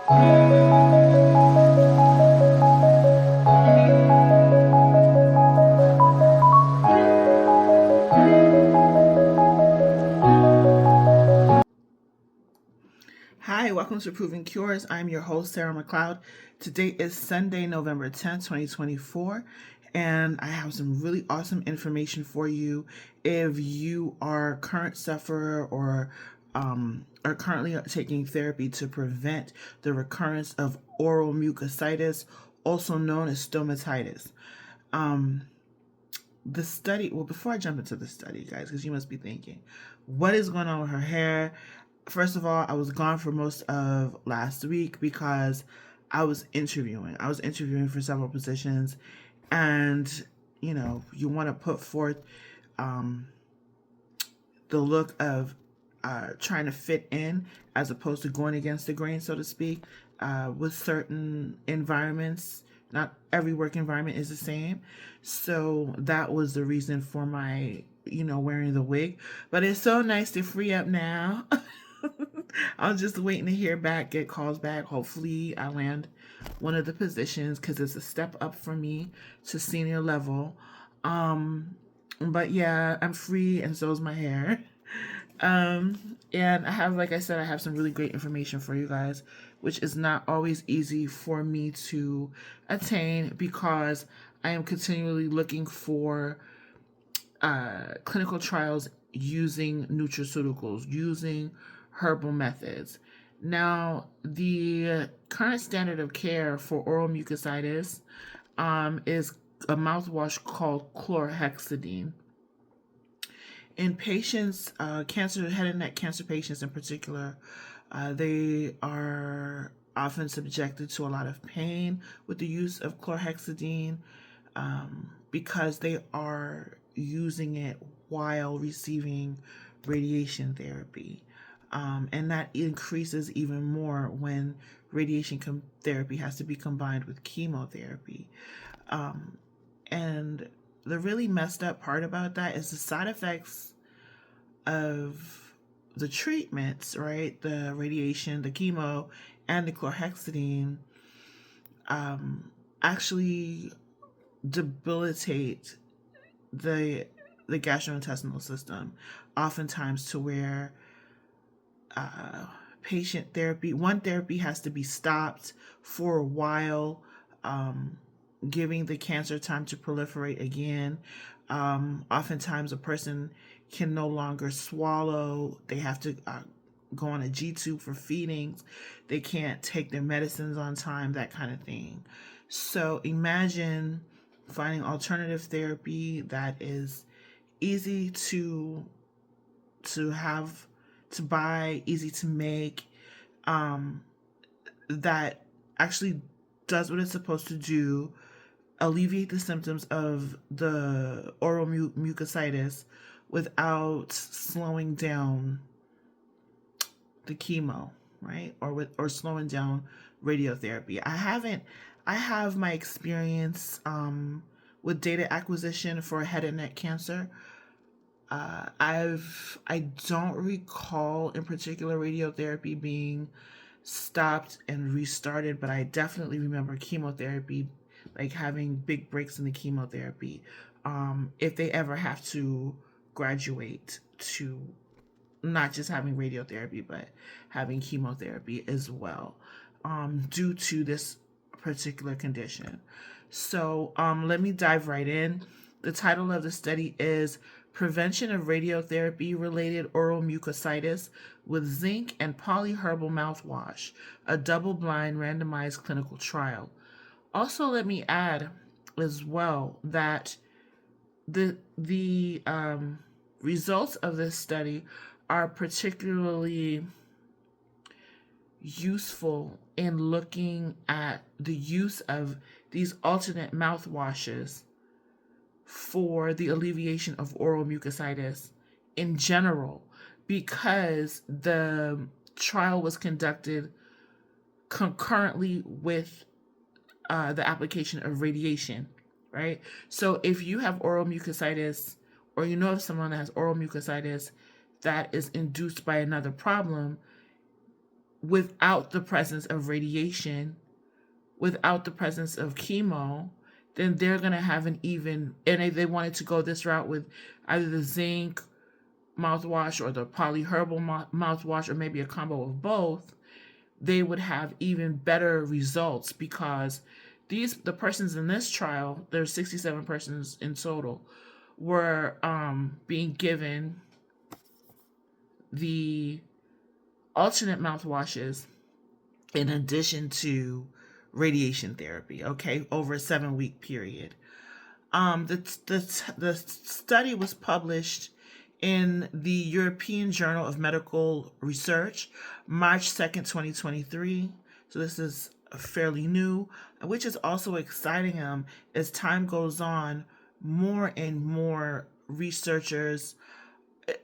Hi, welcome to Proven Cures. I'm your host, Sarah McLeod. Today is Sunday, November 10th, 2024, and I have some really awesome information for you if you are a current sufferer or are currently taking therapy to prevent the recurrence of oral mucositis, also known as stomatitis. The study, well, before I jump into the study, guys, because you must be thinking, what is going on with her hair? First of all, I was gone for most of last week because I was interviewing. I was interviewing for several positions, and you want to put forth the look of trying to fit in as opposed to going against the grain, so to speak, with certain environments. Not every work environment is the same. So that was the reason for my, wearing the wig. But it's so nice to free up now. I'm just waiting to hear back, get calls back. Hopefully I land one of the positions because it's a step up for me to senior level. But yeah, I'm free and so is my hair. And I have, like I said, I have some really great information for you guys, which is not always easy for me to attain because I am continually looking for clinical trials using nutraceuticals, using herbal methods. Now, the current standard of care for oral mucositis is a mouthwash called chlorhexidine. In patients, head and neck cancer patients in particular, they are often subjected to a lot of pain with the use of chlorhexidine because they are using it while receiving radiation therapy. And that increases even more when radiation therapy has to be combined with chemotherapy. And the really messed up part about that is the side effects of the treatments, right? The radiation, the chemo, and the chlorhexidine actually debilitate the gastrointestinal system, oftentimes to where one therapy has to be stopped for a while, giving the cancer time to proliferate again. Oftentimes a person can no longer swallow. They have to go on a G-tube for feedings. They can't take their medicines on time, that kind of thing. So imagine finding alternative therapy that is easy to have, to buy, easy to make, that actually does what it's supposed to do, alleviate the symptoms of the oral mucositis without slowing down the chemo, right? Or slowing down radiotherapy. I have my experience with data acquisition for head and neck cancer. I don't recall in particular radiotherapy being stopped and restarted, but I definitely remember chemotherapy, like having big breaks in the chemotherapy. If they ever have to graduate to not just having radiotherapy, but having chemotherapy as well, due to this particular condition. So let me dive right in. The title of the study is Prevention of Radiotherapy Related Oral Mucositis with Zinc and Polyherbal Mouthwash, a double-blind randomized clinical trial. Also, let me add as well that the results of this study are particularly useful in looking at the use of these alternate mouthwashes for the alleviation of oral mucositis in general, because the trial was conducted concurrently with the application of radiation, right? So if you have oral mucositis, or you know of someone that has oral mucositis that is induced by another problem, without the presence of radiation, without the presence of chemo, then they're going to have an even, and if they wanted to go this route with either the zinc mouthwash or the polyherbal mouthwash, or maybe a combo of both, they would have even better results, because the persons in this trial, there's 67 persons in total, were being given the alternate mouthwashes in addition to radiation therapy, okay, over a 7-week period. The study was published in the European Journal of Medical Research, March 2nd, 2023. So this is fairly new, which is also exciting. As time goes on, more and more researchers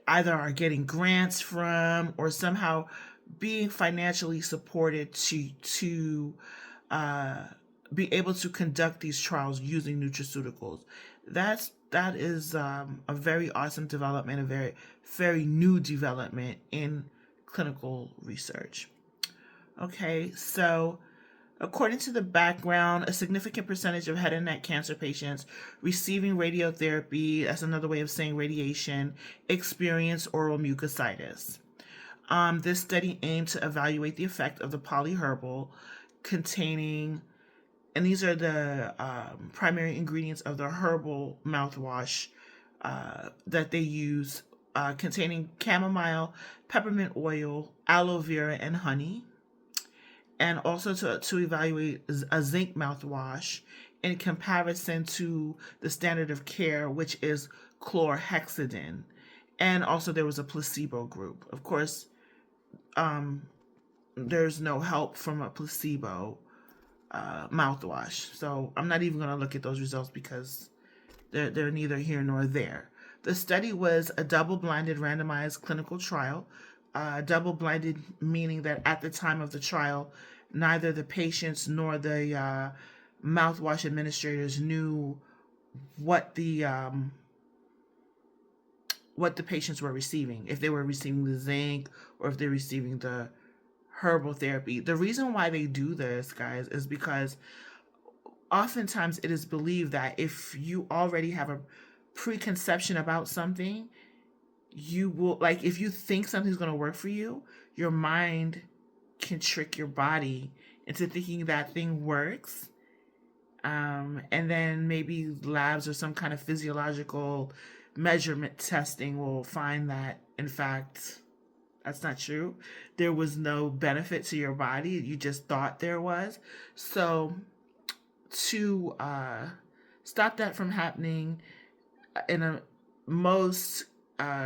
either are getting grants from or somehow being financially supported to be able to conduct these trials using nutraceuticals. That is a very awesome development, a very new development in clinical research. Okay, so according to the background, a significant percentage of head and neck cancer patients receiving radiotherapy, that's another way of saying radiation, experience oral mucositis. This study aimed to evaluate the effect of the polyherbal containing, and these are the primary ingredients of the herbal mouthwash that they use, containing chamomile, peppermint oil, aloe vera, and honey. And also to evaluate a zinc mouthwash in comparison to the standard of care, which is chlorhexidine. And also there was a placebo group. Of course, there's no help from a placebo mouthwash. So I'm not even going to look at those results because they're neither here nor there. The study was a double-blinded randomized clinical trial. Double-blinded meaning that at the time of the trial, neither the patients nor the mouthwash administrators knew what the patients were receiving, if they were receiving the zinc or if they're receiving the herbal therapy. The reason why they do this, guys, is because oftentimes it is believed that if you already have a preconception about something, you will, like, if you think something's going to work for you, your mind can trick your body into thinking that thing works. And then maybe labs or some kind of physiological measurement testing will find that, in fact, that's not true. There was no benefit to your body. You just thought there was. So to stop that from happening, in most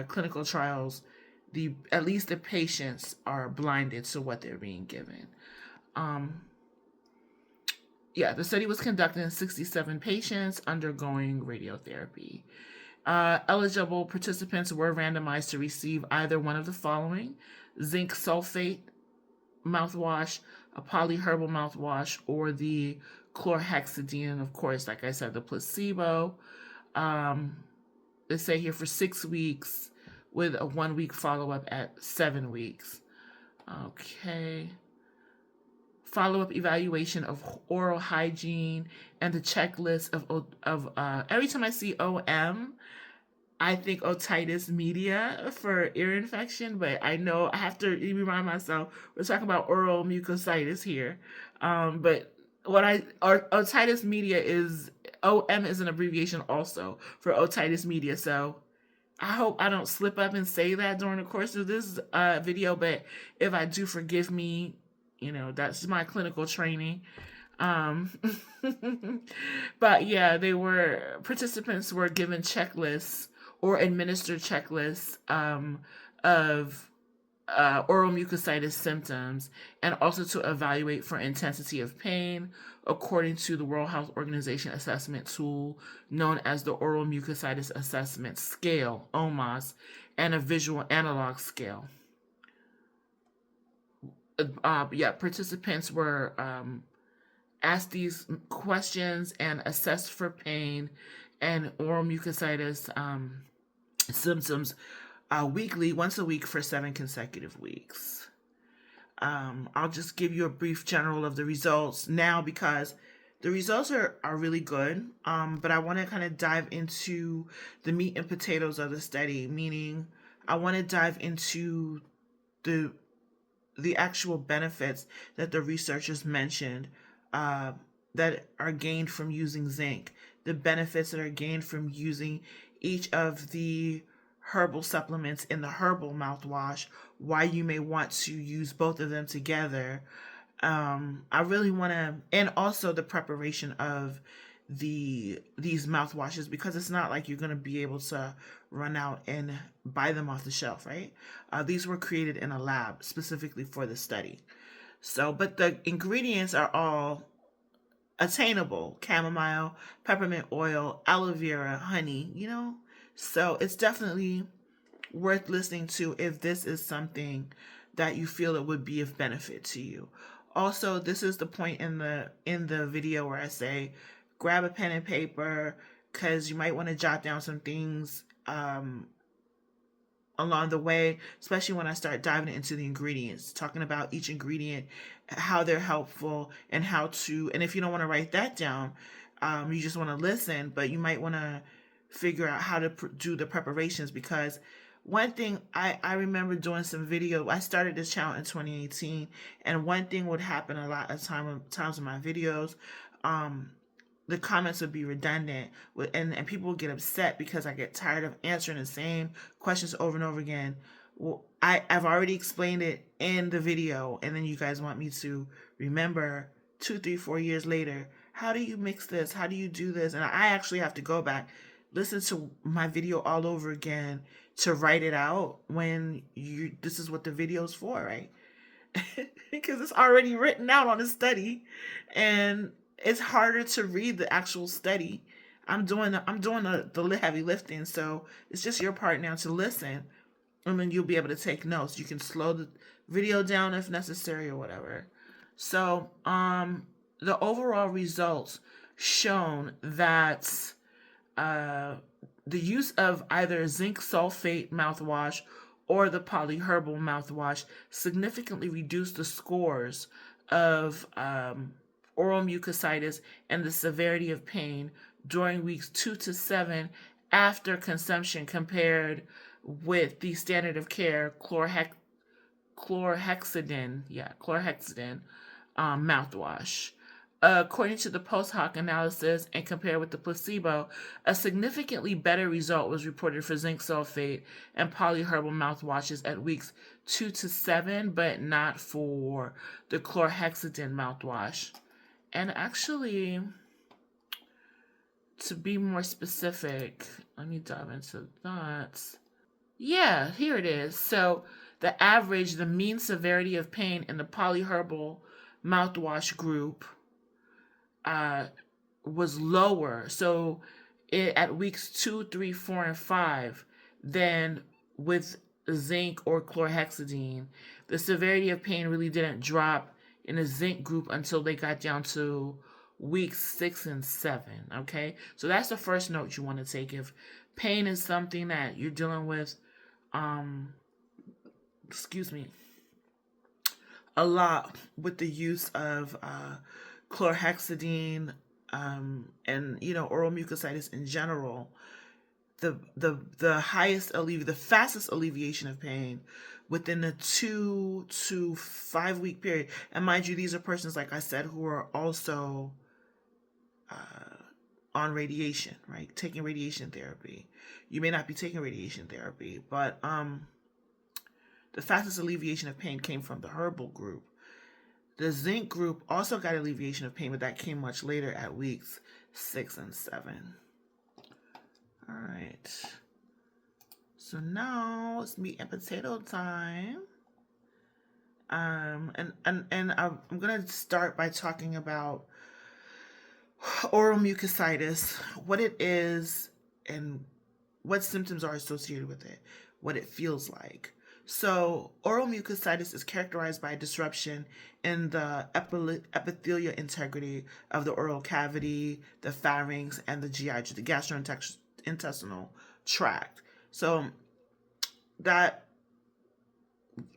clinical trials, at least the patients are blinded to what they're being given. The study was conducted in 67 patients undergoing radiotherapy. Eligible participants were randomized to receive either one of the following: zinc sulfate mouthwash, a polyherbal mouthwash, or the chlorhexidine. And of course, like I said, the placebo. They say here for 6 weeks with a 1-week follow-up at 7 weeks. Okay. Follow-up evaluation of oral hygiene and the checklist of every time I see OM, I think otitis media for ear infection, but I know I have to remind myself we're talking about oral mucositis here. But otitis media is, OM is an abbreviation also for otitis media. So I hope I don't slip up and say that during the course of this video, but if I do, forgive me. That's my clinical training. But yeah, participants were given checklists or administered checklists of oral mucositis symptoms, and also to evaluate for intensity of pain according to the World Health Organization assessment tool known as the Oral Mucositis Assessment Scale, OMAS, and a visual analog scale. Participants were asked these questions and assessed for pain and oral mucositis symptoms weekly, once a week for 7 consecutive weeks. I'll just give you a brief general of the results now because the results are really good. But I want to kind of dive into the meat and potatoes of the study, meaning I want to dive into the the actual benefits that the researchers mentioned uh, that are gained from using zinc, the benefits that are gained from using each of the herbal supplements in the herbal mouthwash, why you may want to use both of them together. I really want to, and also the preparation of these mouthwashes, because it's not like you're going to be able to run out and buy them off the shelf, right? These were created in a lab specifically for the study. So, but the ingredients are all attainable: chamomile, peppermint oil, aloe vera, honey, you know? So it's definitely worth listening to if this is something that you feel it would be of benefit to you. Also, this is the point in the video where I say grab a pen and paper, because you might want to jot down some things along the way, especially when I start diving into the ingredients, talking about each ingredient, how they're helpful, and how to, and if you don't want to write that down, you just want to listen, but you might want to figure out how to do the preparations. Because one thing I remember doing some video, I started this channel in 2018, and one thing would happen a lot of times in my videos, the comments would be redundant, and people would get upset because I get tired of answering the same questions over and over again. Well, I've already explained it in the video, and then you guys want me to remember 2, 3, 4 years later, how do you mix this? How do you do this? And I actually have to go back, listen to my video all over again to write it out when this is what the video's for, right? Because it's already written out on the study, and it's harder to read the actual study. I'm doing the heavy lifting, so it's just your part now to listen, and then you'll be able to take notes. You can slow the video down if necessary or whatever. So, the overall results shown that the use of either zinc sulfate mouthwash or the polyherbal mouthwash significantly reduced the scores of oral mucositis and the severity of pain during weeks 2 to 7 after consumption, compared with the standard of care chlorhexidine mouthwash. According to the post hoc analysis and compared with the placebo, a significantly better result was reported for zinc sulfate and polyherbal mouthwashes at weeks 2 to 7, but not for the chlorhexidine mouthwash. And actually, to be more specific, let me dive into that. Yeah, here it is. So the mean severity of pain in the polyherbal mouthwash group was lower. So at weeks 2, 3, 4, and 5 than with zinc or chlorhexidine. The severity of pain really didn't drop in the zinc group until they got down to weeks 6 and 7. Okay, so that's the first note you want to take. If pain is something that you're dealing with, a lot with the use of chlorhexidine, and oral mucositis in general, the fastest alleviation of pain within the 2 to 5 week period. And mind you, these are persons, like I said, who are also on radiation, right? Taking radiation therapy. You may not be taking radiation therapy, but the fastest alleviation of pain came from the herbal group. The zinc group also got alleviation of pain, but that came much later at weeks 6 and 7. All right. So now it's meat and potato time. And I'm gonna start by talking about oral mucositis, what it is, and what symptoms are associated with it, what it feels like. So, oral mucositis is characterized by a disruption in the epithelial integrity of the oral cavity, the pharynx, and the GI, the gastrointestinal tract. So, that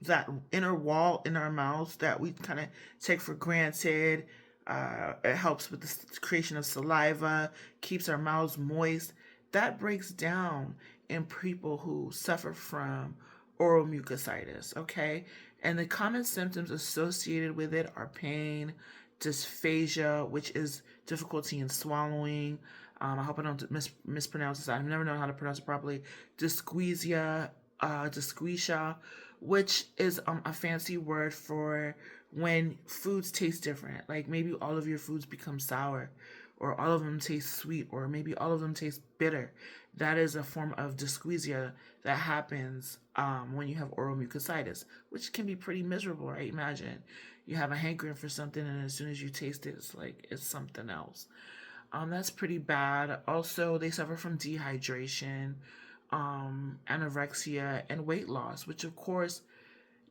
that inner wall in our mouths that we kind of take for granted. It helps with the creation of saliva, keeps our mouths moist. That breaks down in people who suffer from oral mucositis, okay? And the common symptoms associated with it are pain, dysphagia, which is difficulty in swallowing. I hope I don't mispronounce this. I've never known how to pronounce it properly. Dysgeusia, which is a fancy word for when foods taste different. Like maybe all of your foods become sour, or all of them taste sweet, or maybe all of them taste bitter. That is a form of dysgeusia that happens when you have oral mucositis, which can be pretty miserable, right? Imagine you have a hankering for something, and as soon as you taste it, it's like it's something else. That's pretty bad. Also, they suffer from dehydration, anorexia, and weight loss, which of course,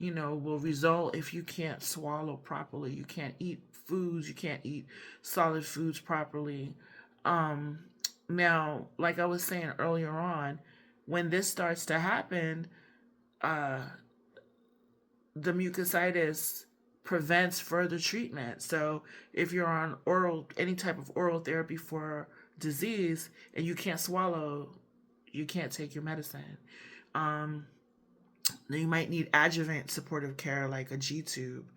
will result if you can't swallow properly. You can't eat foods. You can't eat solid foods properly. Um, Now, like I was saying earlier on, when this starts to happen, uh, the mucositis prevents further treatment. So if you're on any type of oral therapy for disease and you can't swallow, you can't take your medicine. Um, you might need adjuvant supportive care like a G tube.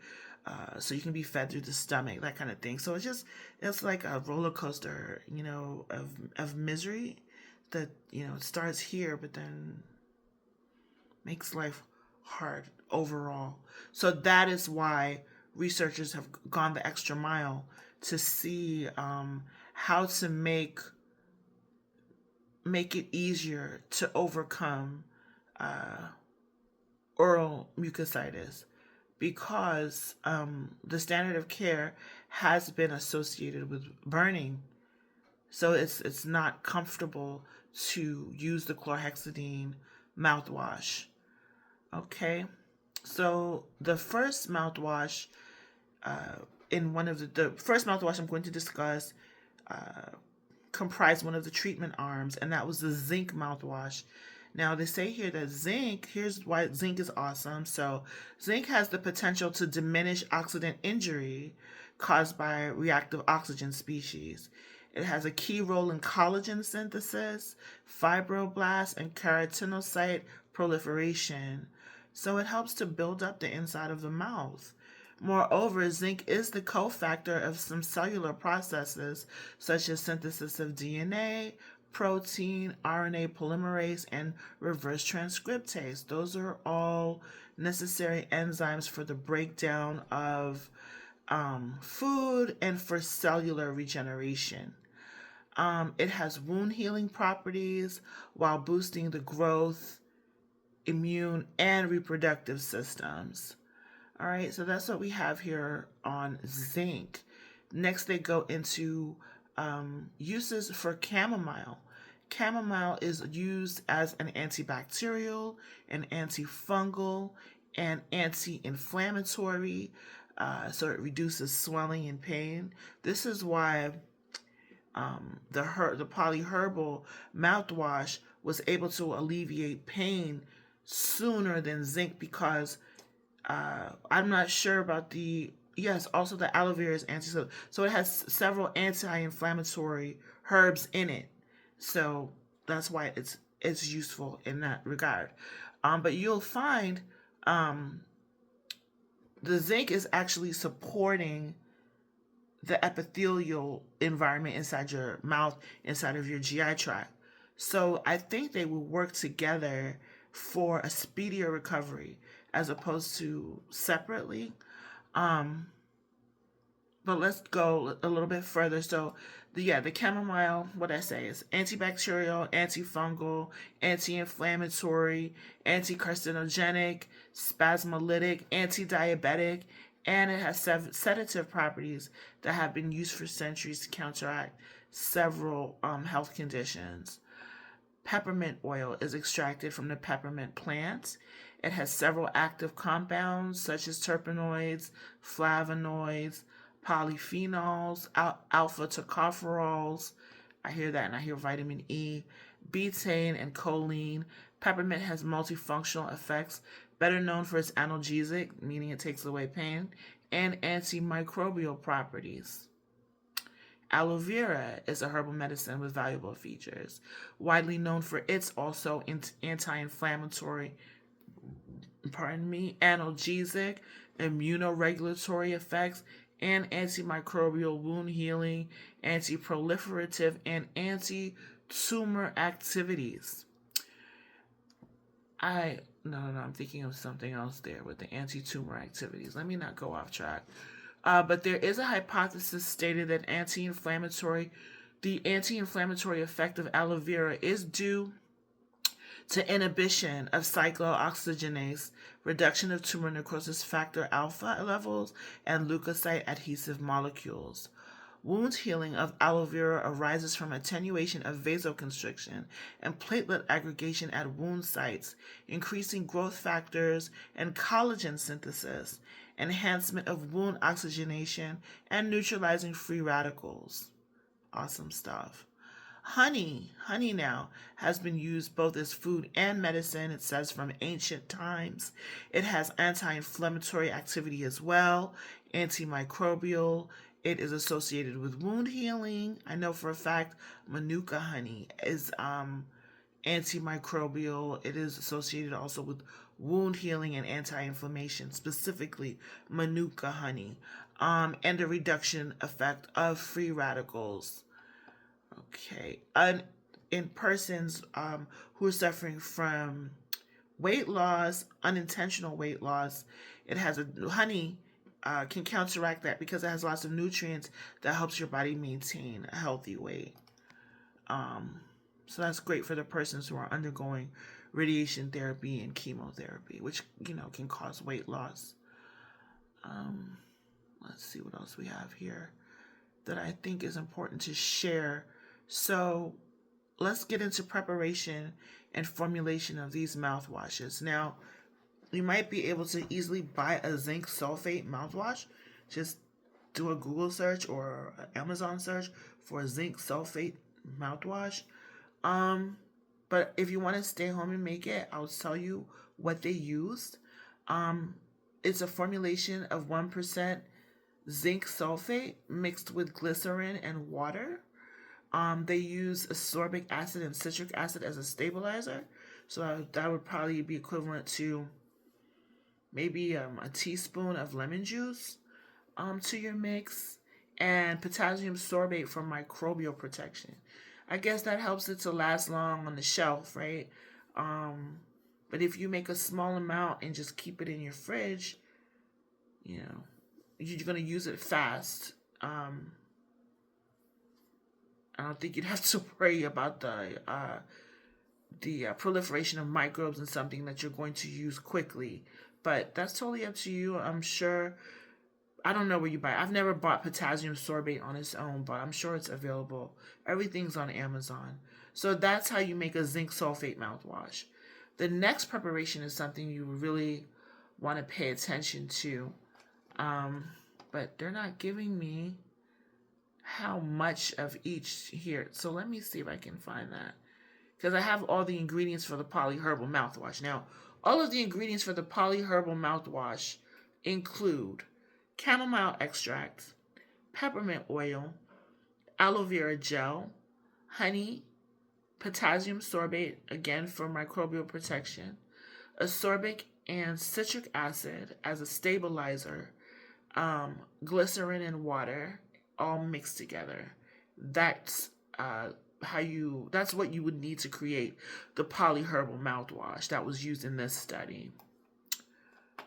So you can be fed through the stomach, that kind of thing. So it's like a roller coaster, of misery that, it starts here, but then makes life hard overall. So that is why researchers have gone the extra mile to see how to make it easier to overcome oral mucositis, because the standard of care has been associated with burning. So it's not comfortable to use the chlorhexidine mouthwash. Okay, so the first mouthwash, in one of the first mouthwash I'm going to discuss, comprised one of the treatment arms, and that was the zinc mouthwash. Now, they say here that here's why zinc is awesome. So, zinc has the potential to diminish oxidant injury caused by reactive oxygen species. It has a key role in collagen synthesis, fibroblast, and keratinocyte proliferation. So, it helps to build up the inside of the mouth. Moreover, zinc is the cofactor of some cellular processes such as synthesis of DNA, protein, RNA polymerase, and reverse transcriptase. Those are all necessary enzymes for the breakdown of food and for cellular regeneration. It has wound healing properties while boosting the growth, immune, and reproductive systems. All right, so that's what we have here on zinc. Next, they go into uses for chamomile. Chamomile is used as an antibacterial, an antifungal, and anti-inflammatory. So it reduces swelling and pain. This is why the polyherbal mouthwash was able to alleviate pain sooner than zinc, because I'm not sure about also the aloe vera is so it has several anti-inflammatory herbs in it. So that's why it's useful in that regard. But you'll find the zinc is actually supporting the epithelial environment inside your mouth, inside of your GI tract. So I think they will work together for a speedier recovery as opposed to separately. Um, but let's go a little bit further. So the chamomile, what I say, is antibacterial, antifungal, anti-inflammatory, anti-carcinogenic, spasmolytic, anti-diabetic, and it has sedative properties that have been used for centuries to counteract several health conditions. Peppermint oil is extracted from the peppermint plant. It has several active compounds such as terpenoids, flavonoids, polyphenols, alpha tocopherols. I hear that, and I hear vitamin E, betaine, and choline. Peppermint has multifunctional effects better known for its analgesic, meaning it takes away pain, and antimicrobial properties. Aloe vera is a herbal medicine with valuable features, widely known for its also anti-inflammatory, analgesic, immunoregulatory effects, and antimicrobial wound healing, anti-proliferative, and anti-tumor activities. I'm thinking of something else there with the anti-tumor activities. Let me not go off track. But there is a hypothesis stated that the anti-inflammatory effect of aloe vera is due to inhibition of cyclooxygenase, reduction of tumor necrosis factor alpha levels, and leukocyte adhesive molecules. Wound healing of aloe vera arises from attenuation of vasoconstriction and platelet aggregation at wound sites, increasing growth factors and collagen synthesis, enhancement of wound oxygenation, and neutralizing free radicals. Awesome stuff. Honey now has been used both as food and medicine, it says, from ancient times. It has anti-inflammatory activity as well, antimicrobial. It is associated with wound healing. I know for a fact Manuka honey is antimicrobial. It is associated also with wound healing and anti-inflammation, specifically Manuka honey, and the reduction effect of free radicals. Okay. In persons who are suffering from weight loss, unintentional weight loss, honey can counteract that because it has lots of nutrients that helps your body maintain a healthy weight. So that's great for the persons who are undergoing radiation therapy and chemotherapy, which can cause weight loss. Let's see what else we have here that I think is important to share. So let's get into preparation and formulation of these mouthwashes. Now, you might be able to easily buy a zinc sulfate mouthwash. Just do a Google search or an Amazon search for a zinc sulfate mouthwash. But if you want to stay home and make it, I'll tell you what they used. It's a formulation of 1% zinc sulfate mixed with glycerin and water. They use ascorbic acid and citric acid as a stabilizer. So that would probably be equivalent to maybe a teaspoon of lemon juice to your mix. And potassium sorbate for microbial protection. I guess that helps it to last long on the shelf, right? But if you make a small amount and just keep it in your fridge, you're going to use it fast. I don't think you'd have to worry about the proliferation of microbes in something that you're going to use quickly. But that's totally up to you. I'm sure, I don't know where you buy it. I've never bought potassium sorbate on its own, but I'm sure it's available. Everything's on Amazon. So that's how you make a zinc sulfate mouthwash. The next preparation is something you really want to pay attention to. But they're not giving me how much of each here. So let me see if I can find that. Because I have all the ingredients for the polyherbal mouthwash. Now, all of the ingredients for the polyherbal mouthwash include chamomile extract, peppermint oil, aloe vera gel, honey, potassium sorbate, again for microbial protection, ascorbic and citric acid as a stabilizer, glycerin and water, all mixed together. That's what you would need to create the polyherbal mouthwash that was used in this study.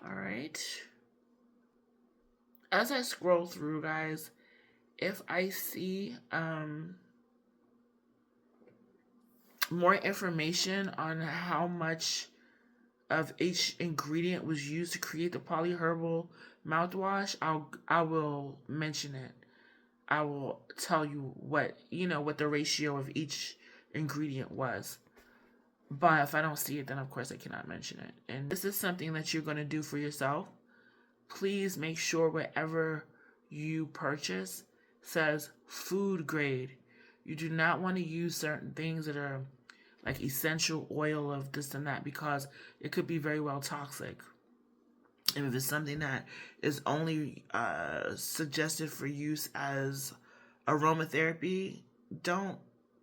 All right. As I scroll through, guys, if I see more information on how much of each ingredient was used to create the polyherbal mouthwash, I will mention it. I will tell you what the ratio of each ingredient was. But if I don't see it, then of course I cannot mention it. And this is something that you're going to do for yourself. Please make sure wherever you purchase says food grade. You do not want to use certain things that are like essential oil of this and that, because it could be very well toxic. And if it's something that is only suggested for use as aromatherapy, don't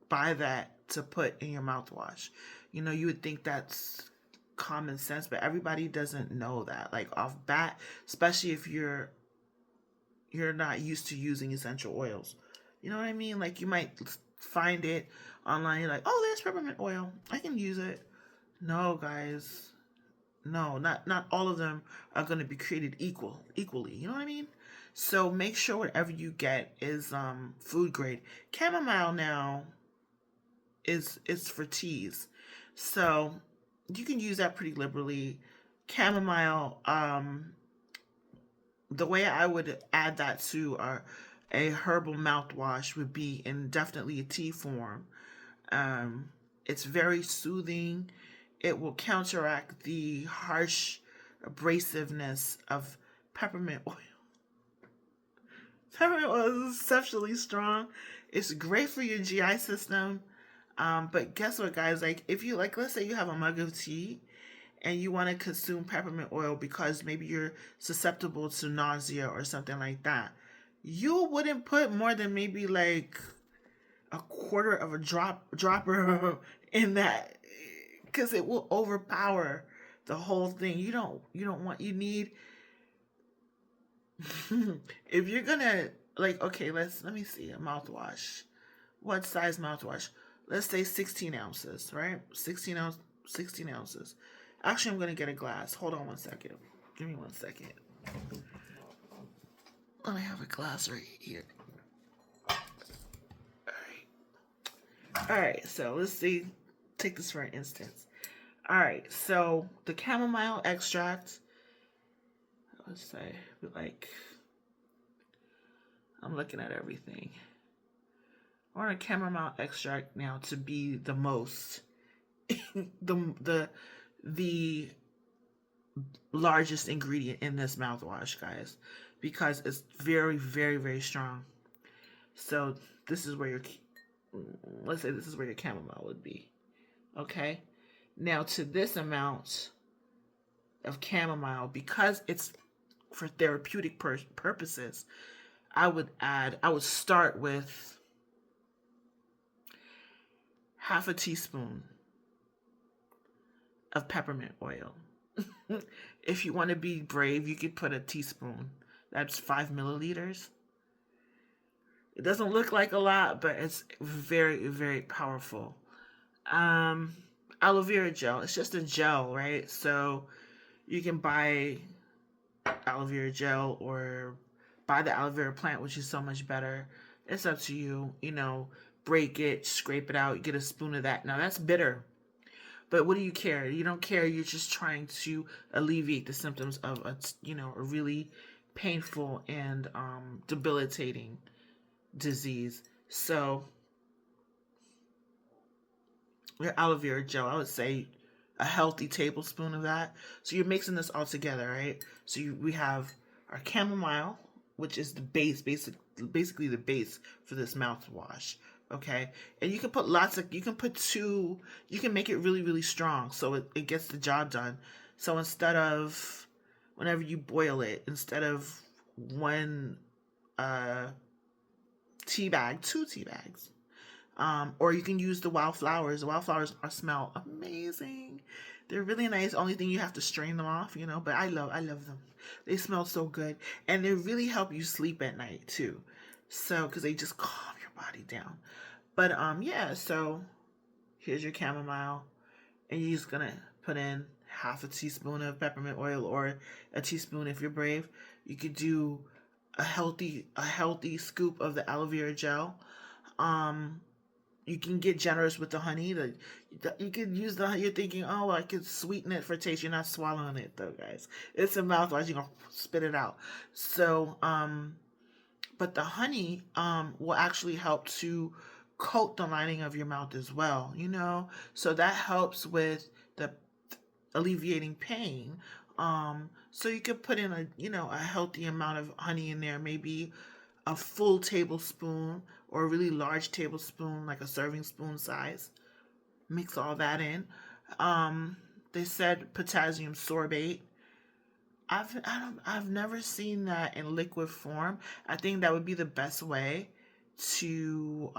buy that to put in your mouthwash. You would think that's common sense, but everybody doesn't know that. Like off bat, especially if you're not used to using essential oils. You know what I mean? Like you might find it online. You're like, oh, there's peppermint oil. I can use it. No, guys. No, not all of them are going to be created equally. You know what I mean? So make sure whatever you get is food grade. Chamomile now is for teas, so you can use that pretty liberally. Chamomile, the way I would add that to a herbal mouthwash would be in definitely a tea form. It's very soothing. It will counteract the harsh abrasiveness of peppermint oil. Peppermint oil is exceptionally strong. It's great for your GI system. But guess what, guys? Like, if you like, let's say you have a mug of tea and you want to consume peppermint oil because maybe you're susceptible to nausea or something like that, you wouldn't put more than maybe like a quarter of a dropper in that, because it will overpower the whole thing. You need if you're gonna, like, okay, let me see a mouthwash. What size mouthwash? Let's say 16 ounces, right? 16 ounces. Actually, I'm gonna get a glass. Hold on one second. Give me 1 second. I have a glass right here. All right, so let's see. Take this for an instance. All right, so the chamomile extract, let's say, like, I'm looking at everything. I want a chamomile extract now to be the most, the largest ingredient in this mouthwash, guys, because it's very, very, very strong. So this is where let's say this is where your chamomile would be. Okay. Now to this amount of chamomile, because it's for therapeutic purposes, I would start with half a teaspoon of peppermint oil. If you want to be brave, you could put a teaspoon. That's 5 milliliters. It doesn't look like a lot, but it's very, very powerful. Aloe vera gel. It's just a gel, right? So you can buy aloe vera gel or buy the aloe vera plant, which is so much better. It's up to you. Break it, scrape it out, get a spoon of that. Now that's bitter. But what do you care? You don't care. You're just trying to alleviate the symptoms of a really painful and debilitating disease. So your aloe vera gel, I would say a healthy tablespoon of that. So you're mixing this all together, right? So we have our chamomile, which is the base, basically the base for this mouthwash. Okay, and you can put you can make it really, really strong so it gets the job done. So instead of, whenever you boil it, instead of one tea bag, 2 tea bags. Or you can use the wildflowers. The wildflowers smell amazing. They're really nice. Only thing, you have to strain them off, but I love them. They smell so good. And they really help you sleep at night too. So, because they just calm your body down. But yeah, so here's your chamomile. And you're just gonna put in half a teaspoon of peppermint oil, or a teaspoon if you're brave. You could do a healthy scoop of the aloe vera gel. You can get generous with the honey. You could use you're thinking, oh, I could sweeten it for taste. You're not swallowing it though, guys. It's a mouthwash. You're gonna spit it out. So, but the honey will actually help to coat the lining of your mouth as well. So that helps with the alleviating pain. So you could put in a healthy amount of honey in there, maybe a full tablespoon or a really large tablespoon, like a serving spoon size. Mix all that in. Um, they said potassium sorbate. I've never seen that in liquid form. I think that would be the best way to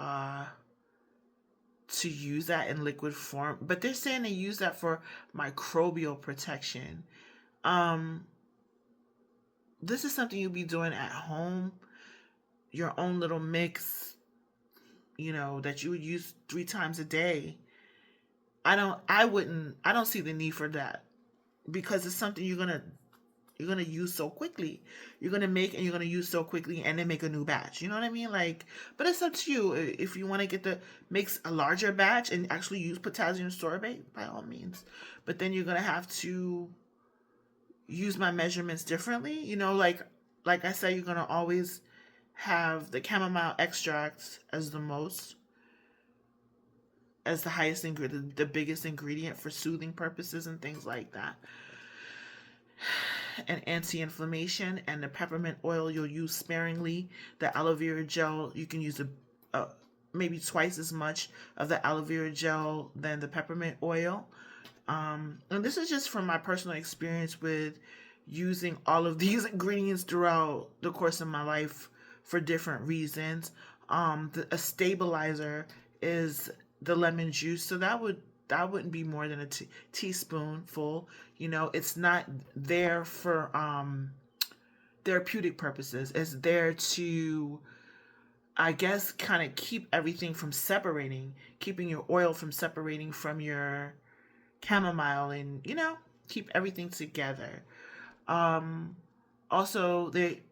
use that in liquid form. But they're saying they use that for microbial protection. Um, this is something you'll be doing at home, your own little mix, that you would use 3 times a day. I don't see the need for that because it's something you're gonna use so quickly. You're gonna make and you're gonna use so quickly and then make a new batch. You know what I mean? Like, but it's up to you. If you want to mix a larger batch and actually use potassium sorbate, by all means. But then you're gonna have to use my measurements differently. Like I said, you're gonna always have the chamomile extract as the highest ingredient, the biggest ingredient for soothing purposes and things like that, and anti-inflammation. And the peppermint oil you'll use sparingly. The aloe vera gel, you can use maybe twice as much of the aloe vera gel than the peppermint oil. And this is just from my personal experience with using all of these ingredients throughout the course of my life for different reasons. A stabilizer is the lemon juice, so that wouldn't be more than a teaspoonful. It's not there for therapeutic purposes. It's there to, I guess, kind of keep everything from separating, keeping your oil from separating from your chamomile, and keep everything together. Also, they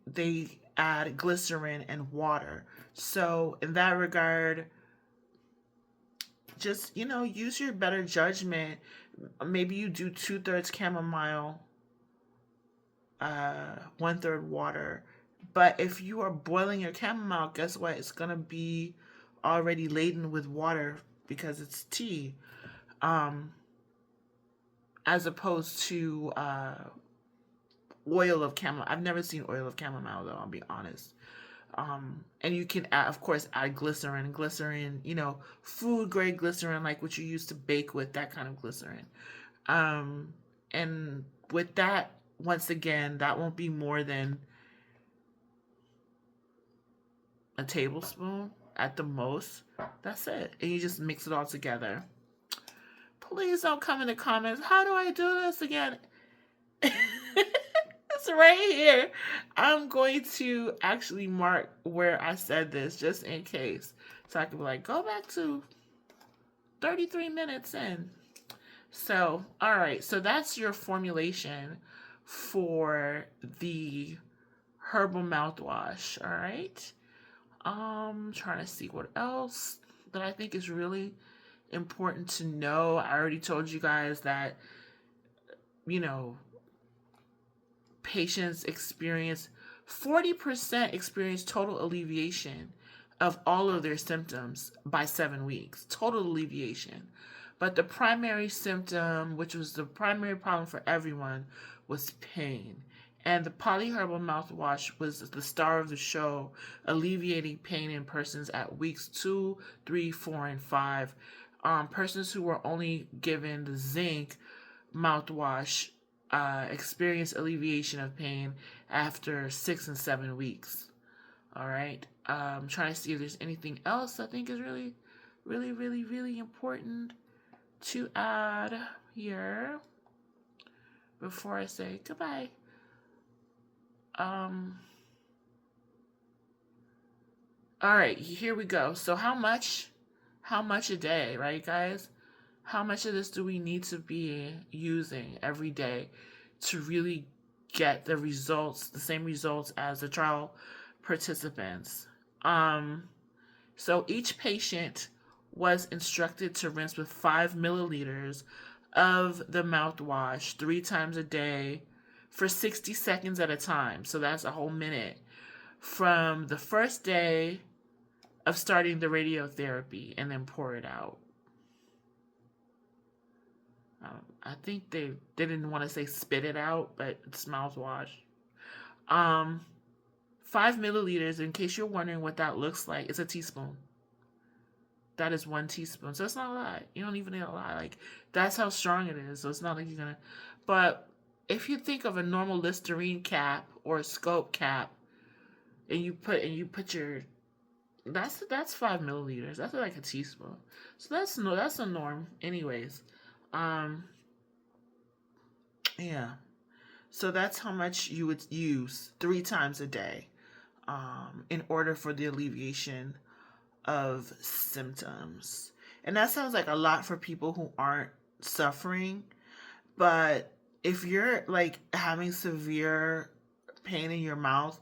add glycerin and water. So in that regard, just use your better judgment. Maybe you do 2/3 chamomile, 1/3 water. But if you are boiling your chamomile, guess what? It's gonna be already laden with water because it's tea, as opposed to oil of chamomile. I've never seen oil of chamomile though. I'll be honest. And you can add, of course, add glycerin, food grade glycerin, like what you use to bake with, that kind of glycerin. And with that, once again, that won't be more than a tablespoon at the most. That's it. And you just mix it all together. Please don't come in the comments, how do I do this again? It's right here. I'm going to actually mark where I said this just in case. So I can be like, go back to 33 minutes in. So, all right. So that's your formulation for the herbal mouthwash. All right. Trying to see what else that I think is really important to know. I already told you guys that, patients experience 40% experience total alleviation of all of their symptoms by 7 weeks. Total alleviation. But the primary symptom, which was the primary problem for everyone, was pain. And the polyherbal mouthwash was the star of the show, alleviating pain in persons at weeks 2, 3, 4, and 5. Persons who were only given the zinc mouthwash experience alleviation of pain after 6 and 7 weeks. All right. I'm trying to see if there's anything else I think is really, really, really, really important to add here before I say goodbye. All right, here we go. So how much a day, right, guys? How much of this do we need to be using every day to really get the same results as the trial participants? So each patient was instructed to rinse with 5 milliliters of the mouthwash 3 times a day for 60 seconds at a time. So that's a whole minute from the first day of starting the radiotherapy, and then pour it out. I think they didn't want to say spit it out, but it's mouthwash. 5 milliliters, in case you're wondering what that looks like, it's a teaspoon. That is 1 teaspoon. So it's not a lot. You don't even need a lot. Like, that's how strong it is. So it's not like you're going to. But if you think of a normal Listerine cap or a scope cap, and you put your, that's 5 milliliters. That's like a teaspoon. So that's a norm anyways. Um yeah. So that's how much you would use 3 times a day in order for the alleviation of symptoms. And that sounds like a lot for people who aren't suffering, but if you're like having severe pain in your mouth,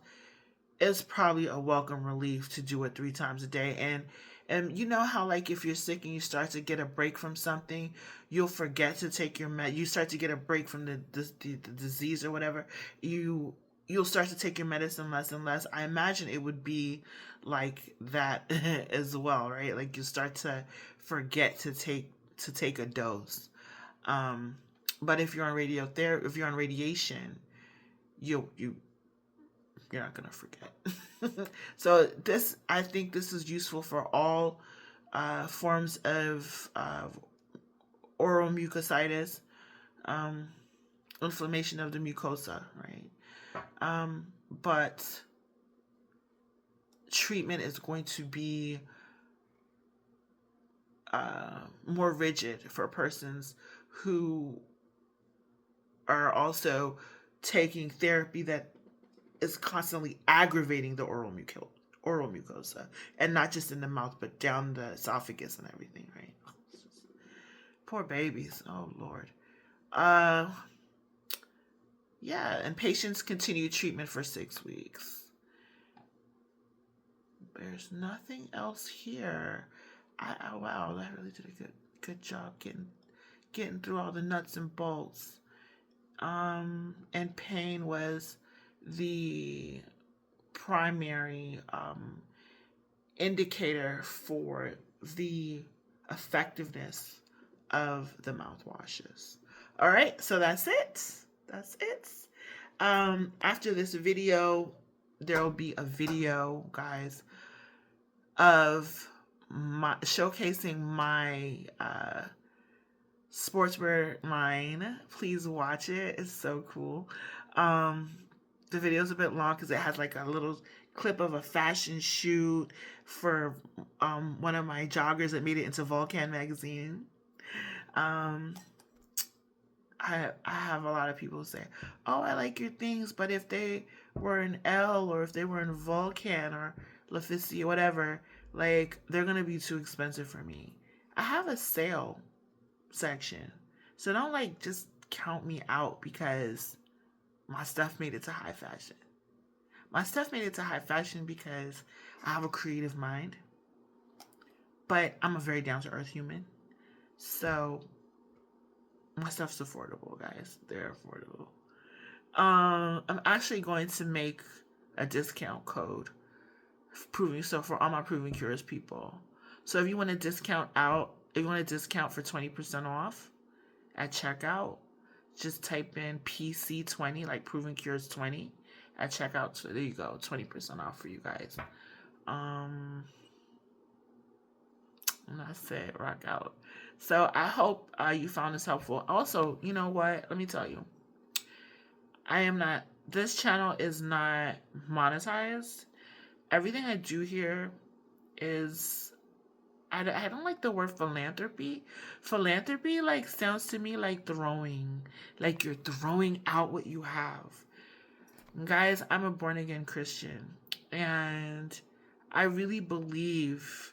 it's probably a welcome relief to do it 3 times a day. And you know how, like, if you're sick and you start to get a break from something, you'll forget to take your you start to get a break from the disease or whatever, you'll start to take your medicine less and less. I imagine it would be like that as well, right? Like, you start to forget to take a dose. But if you're on if you're on radiation, you're not gonna forget. So I think this is useful for all forms of oral mucositis, inflammation of the mucosa, right? But treatment is going to be more rigid for persons who are also taking therapy that is constantly aggravating the oral mucosa, and not just in the mouth, but down the esophagus and everything, right? Poor babies. Oh Lord. Yeah, and patients continue treatment for 6 weeks. There's nothing else here. Wow, that really did a good job getting through all the nuts and bolts. And pain was the primary indicator for the effectiveness of the mouthwashes. All right, so that's it. After this video, there will be a video, guys, of showcasing my sportswear line. Please watch it. It's so cool. The video's a bit long because it has like a little clip of a fashion shoot for one of my joggers that made it into Vulcan magazine. I have a lot of people say, "Oh, I like your things, but if they were in Elle or if they were in Vulcan or Efficacy or whatever, like, they're gonna be too expensive for me." I have a sale section, so don't like just count me out because my stuff made it to high fashion. My stuff made it to high fashion because I have a creative mind, but I'm a very down-to-earth human, so my stuff's affordable, guys. They're affordable. I'm actually going to make a discount code for all my Proven Cures people. So if you want to discount for 20% off at checkout, just type in PC20, like Proven Cures 20 at checkout. So there you go, 20% off for you guys. And that's it. Rock out. So I hope you found this helpful. Also, you know what? Let me tell you. This channel is not monetized. Everything I do here is, I don't like the word philanthropy. Philanthropy, like, sounds to me like like you're throwing out what you have. Guys, I'm a born-again Christian, and I really believe,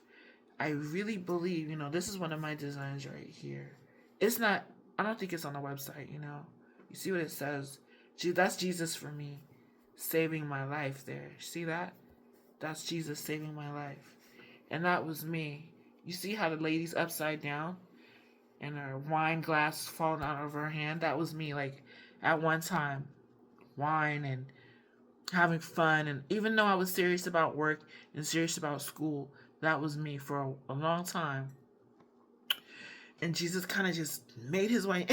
this is one of my designs right here. I don't think it's on the website, You see what it says? That's Jesus for me, saving my life there. See that? That's Jesus saving my life. And that was me. You see how the lady's upside down and her wine glass falling out of her hand? That was me, like, at one time, wine and having fun. And even though I was serious about work and serious about school, that was me for a long time. And Jesus kind of just made his way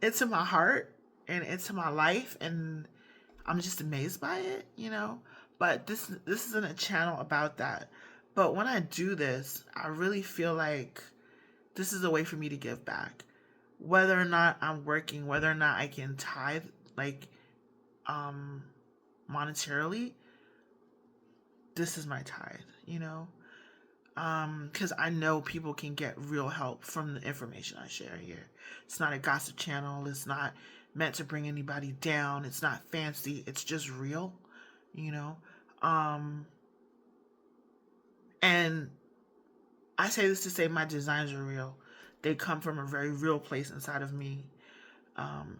into my heart and into my life. And I'm just amazed by it, But this isn't a channel about that. But when I do this, I really feel like this is a way for me to give back. Whether or not I'm working, whether or not I can tithe, like, monetarily, this is my tithe, you know? Because I know people can get real help from the information I share here. It's not a gossip channel. It's not meant to bring anybody down. It's not fancy. It's just real, you know? And I say this to say my designs are real. They come from a very real place inside of me.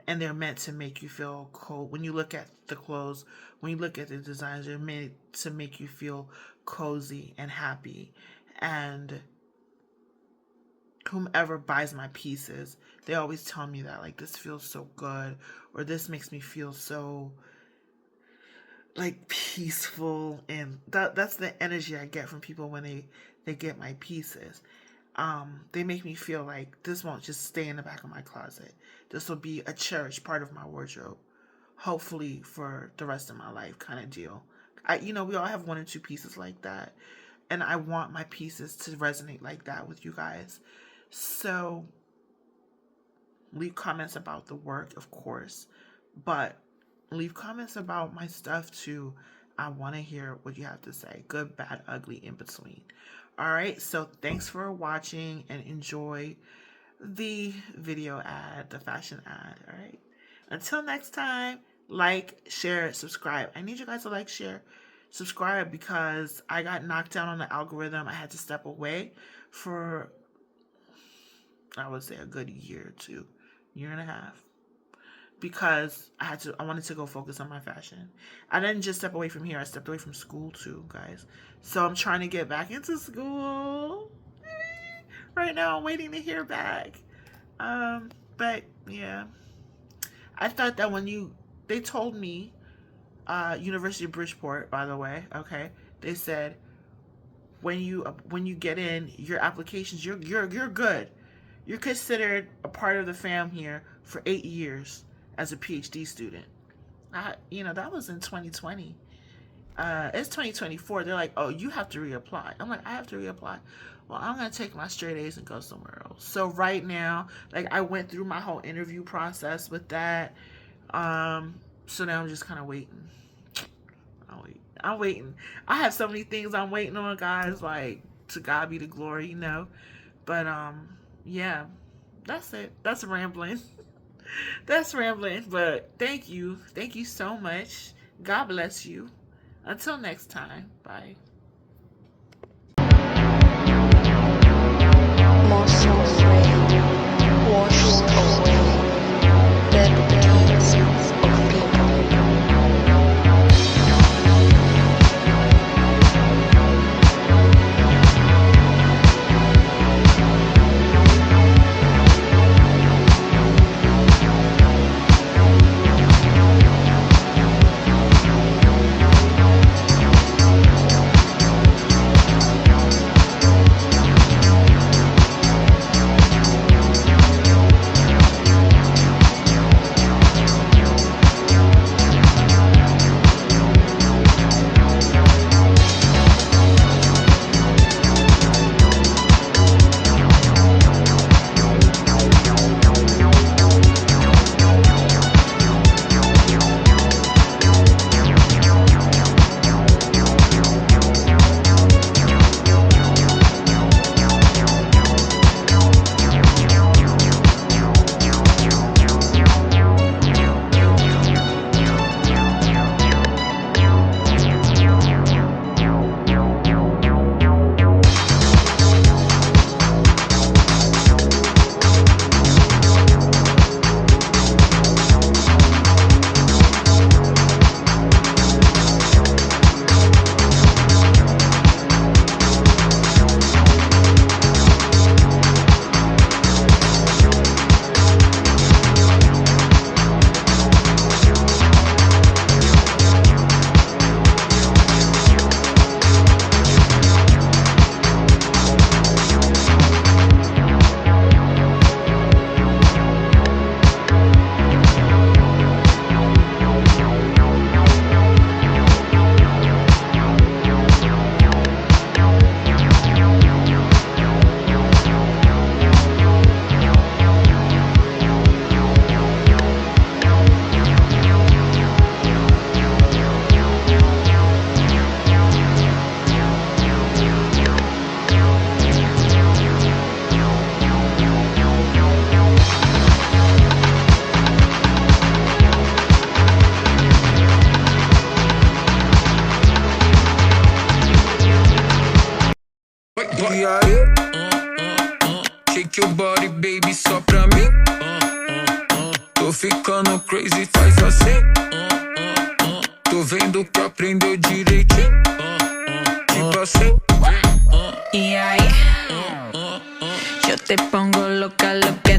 And they're meant to make you feel cold. When you look at the clothes, when you look at the designs, they're meant to make you feel cozy and happy. And whomever buys my pieces, they always tell me that, like, this feels so good, or this makes me feel so, like, peaceful. And that's the energy I get from people when they get my pieces. They make me feel like this won't just stay in the back of my closet. This will be a cherished part of my wardrobe, hopefully for the rest of my life, kind of deal. We all have 1 or 2 pieces like that, and I want my pieces to resonate like that with you guys. So leave comments about the work, of course, but leave comments about my stuff too. I want to hear what you have to say. Good, bad, ugly, in between. All right, so thanks for watching, and enjoy the video ad, the fashion ad. All right, until next time, like, share, subscribe. I need you guys to like, share, subscribe, because I got knocked down on the algorithm. I had to step away for, I would say, a good year or 2, year and a half, because I wanted to go focus on my fashion. I didn't just step away from here. I stepped away from school too, guys. So I'm trying to get back into school. Right now I'm waiting to hear back. But yeah, I thought that they told me, University of Bridgeport, by the way, okay, they said when you get in your applications, you're good. You're considered a part of the fam here for 8 years as a PhD student. That was in 2020. It's 2024. They're like, oh, you have to reapply. I'm like, I have to reapply. Well, I'm going to take my straight A's and go somewhere else. So right now, like, I went through my whole interview process with that. So now I'm just kind of waiting. I'm waiting. I have so many things I'm waiting on, guys. Like, to God be the glory, you know. But, yeah, that's it. That's rambling. That's rambling. But thank you. Thank you so much. God bless you. Until next time. Bye. Washes away dead deeds of people. your body, baby, só pra mim. Tô ficando crazy, faz assim. Tô vendo que aprendeu direitinho. Tipo assim. Y ahí, yo te pongo loca, loca.